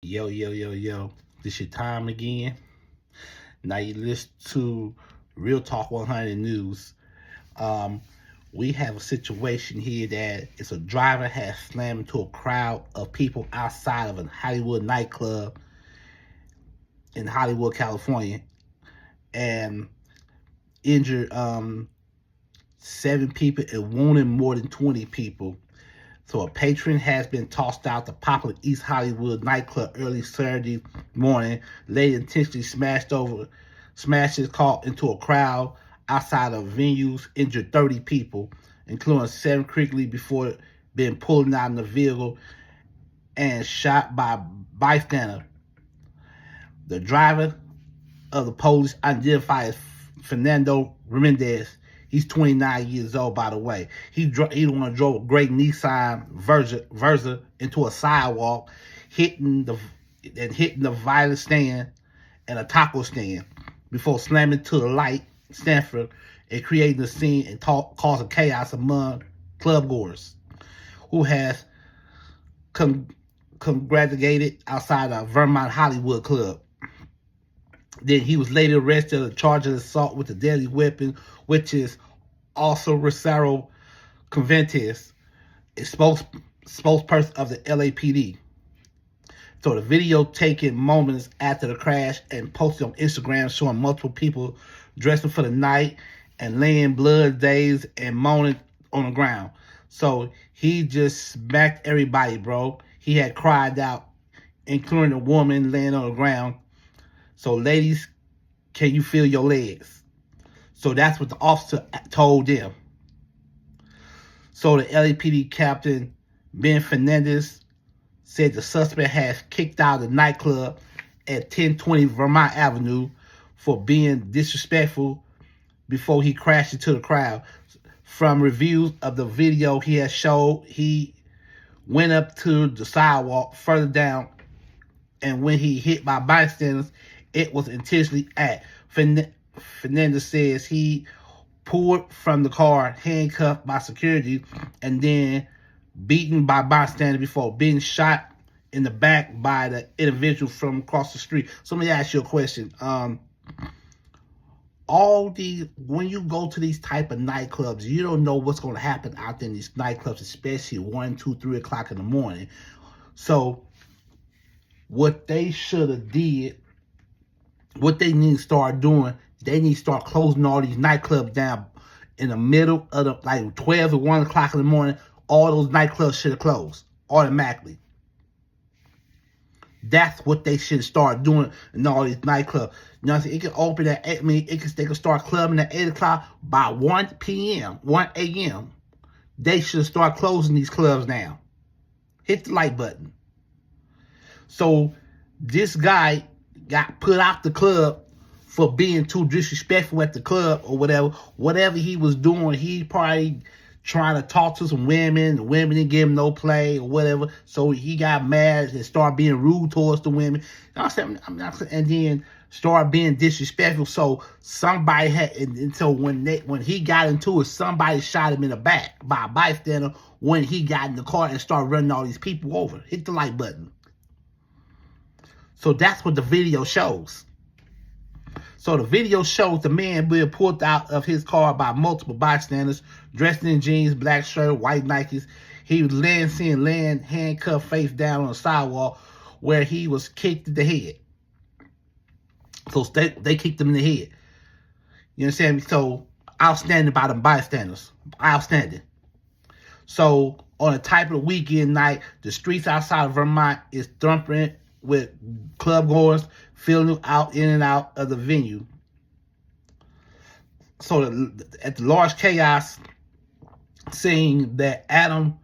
Yo, yo, yo, yo. This your time again. Now you listen to Real Talk 100 News. Um, we have a situation here that it's a driver has slammed into a crowd of people outside of a Hollywood nightclub in Hollywood, California, and injured 7 people and wounded more than 20 people. So a patron has been tossed out the popular East Hollywood nightclub early Saturday morning. Later intentionally smashed his car into a crowd outside of venues, injured 30 people, including 7 quickly before being pulled out of the vehicle and shot by a bystander. The driver of the police identified as Fernando Ramirez. He's 29 years old, by the way. He drove a great Nissan Versa into a sidewalk, hitting the violent stand and a taco stand before slamming to the light Stanford and creating a scene and causing chaos among clubgoers who has congregated outside a Vermont Hollywood club. Then he was later arrested on the charge of assault with a deadly weapon, which is also Rosero Conventis, a spokesperson of the LAPD. So the video taken moments after the crash and posted on Instagram showing multiple people dressing for the night and laying blood, dazed, and moaning on the ground. So he just smacked everybody, bro. He had cried out, including a woman laying on the ground. So ladies, can you feel your legs? So that's what the officer told them. So the LAPD captain, Ben Fernandez, said the suspect has kicked out of the nightclub at 1020 Vermont Avenue for being disrespectful before he crashed into the crowd. From reviews of the video he has showed, he went up to the sidewalk further down, and when he hit by bystanders, it was intentionally act. Fernandez says he pulled from the car, handcuffed by security, and then beaten by bystanders before being shot in the back by the individual from across the street. So let me ask you a question. When you go to these type of nightclubs, you don't know what's going to happen out there in these nightclubs, especially 1, 2, 3 o'clock in the morning. So what they should have did, what they need to start doing, they need to start closing all these nightclubs down in the middle of the, like 12 or 1 o'clock in the morning. All those nightclubs should have closed automatically. That's what they should start doing in all these nightclubs. You know what I'm saying? It can open at 8, they can start clubbing at 8 o'clock. By 1 p.m., 1 a.m., they should start closing these clubs down. Hit the like button. So this guy got put out the club for being too disrespectful at the club or whatever. Whatever he was doing, he probably trying to talk to some women. The women didn't give him no play or whatever. So he got mad and started being rude towards the women. And then started being disrespectful. So somebody had, and so when he got into it, somebody shot him in the back by a bystander when he got in the car and started running all these people over. Hit the like button. So that's what the video shows. So the video shows the man being pulled out of his car by multiple bystanders, dressed in jeans, black shirt, white Nikes. He was laying handcuffed face down on the sidewalk where he was kicked in the head. So they kicked him in the head. You understand me? So outstanding by the bystanders. Outstanding. So on a type of weekend night, the streets outside of Vermont is thumping with club goers filling out in and out of the venue. So at the large chaos scene, that Adam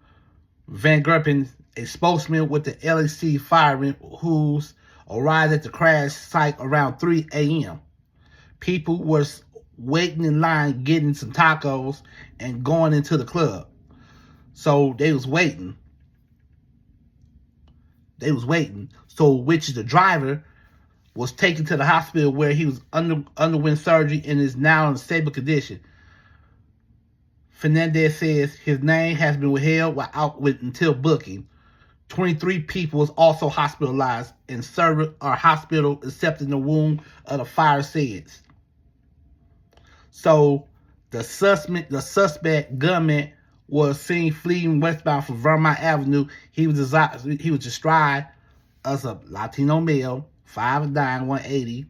Van Gerpen, a spokesman with the LAC firemen, who's arrived at the crash site around 3 a.m. People were waiting in line, getting some tacos and going into the club. So they was waiting. So which is the driver was taken to the hospital where he was underwent surgery and is now in a stable condition. Fernandez says his name has been withheld until booking. 23 people was also hospitalized in several hospital except in the wound of the fire says. So the suspect gunman was seen fleeing westbound from Vermont Avenue. He was described as a Latino male, 5'9", 180,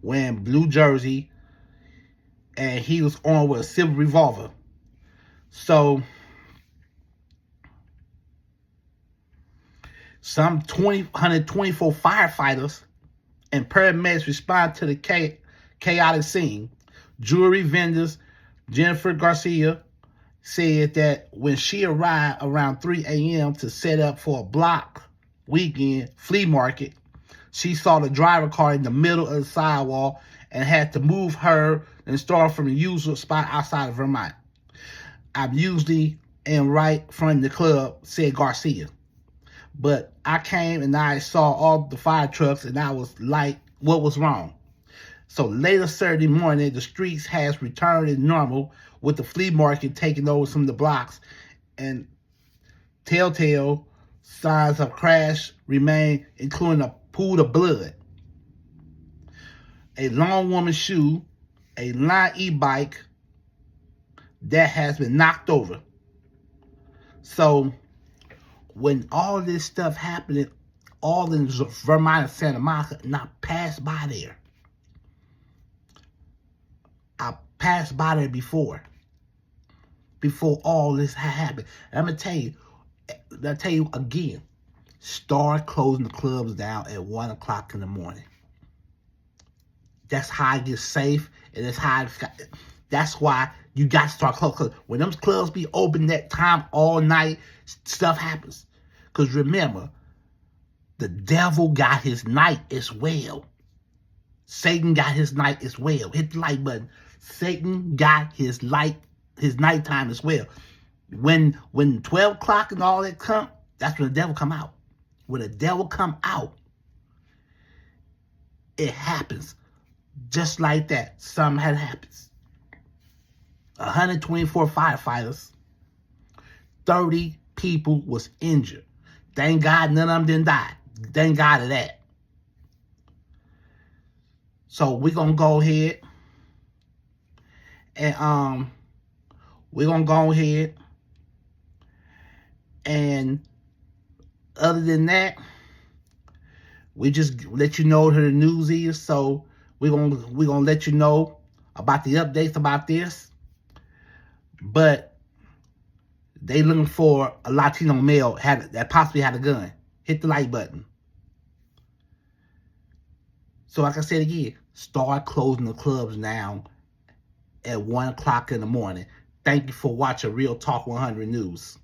wearing blue jersey, and he was armed with a silver revolver. So some 124 firefighters and paramedics responded to the chaotic scene. Jewelry vendors Jennifer Garcia said that when she arrived around 3 a.m. to set up for a block weekend flea market, she saw the driver car in the middle of the sidewalk and had to move her and start from the usual spot outside of Vermont. I'm usually in right front of the club, said Garcia. But I came and I saw all the fire trucks and I was like, what was wrong? So later Saturday morning, the streets has returned to normal with the flea market taking over some of the blocks, and telltale signs of crash remain, including a pool of blood, a long woman's shoe, a Line e-bike that has been knocked over. So when all this stuff happening, all in Vermont and Santa Monica, not passed by there. I passed by there before all this happened. And I'm gonna tell you again, start closing the clubs down at 1 o'clock in the morning. That's how it gets safe, and that's why you got to start closing. When them clubs be open that time all night, stuff happens. Because remember, the devil got his night as well. Satan got his night as well. Hit the like button. Satan got his nighttime as well. When 12 o'clock and all that come, that's when the devil come out. When the devil come out, it happens. Just like that, something had happens. 124 firefighters, 30 people was injured. Thank God none of them didn't die. Thank God of that. So we're gonna go ahead and other than that, we just let you know who the news is. So we're gonna let you know about the updates about this. But they looking for a Latino male that possibly had a gun. Hit the like button. So like I said again, start closing the clubs now at 1 o'clock in the morning. Thank you for watching Real Talk 100 News.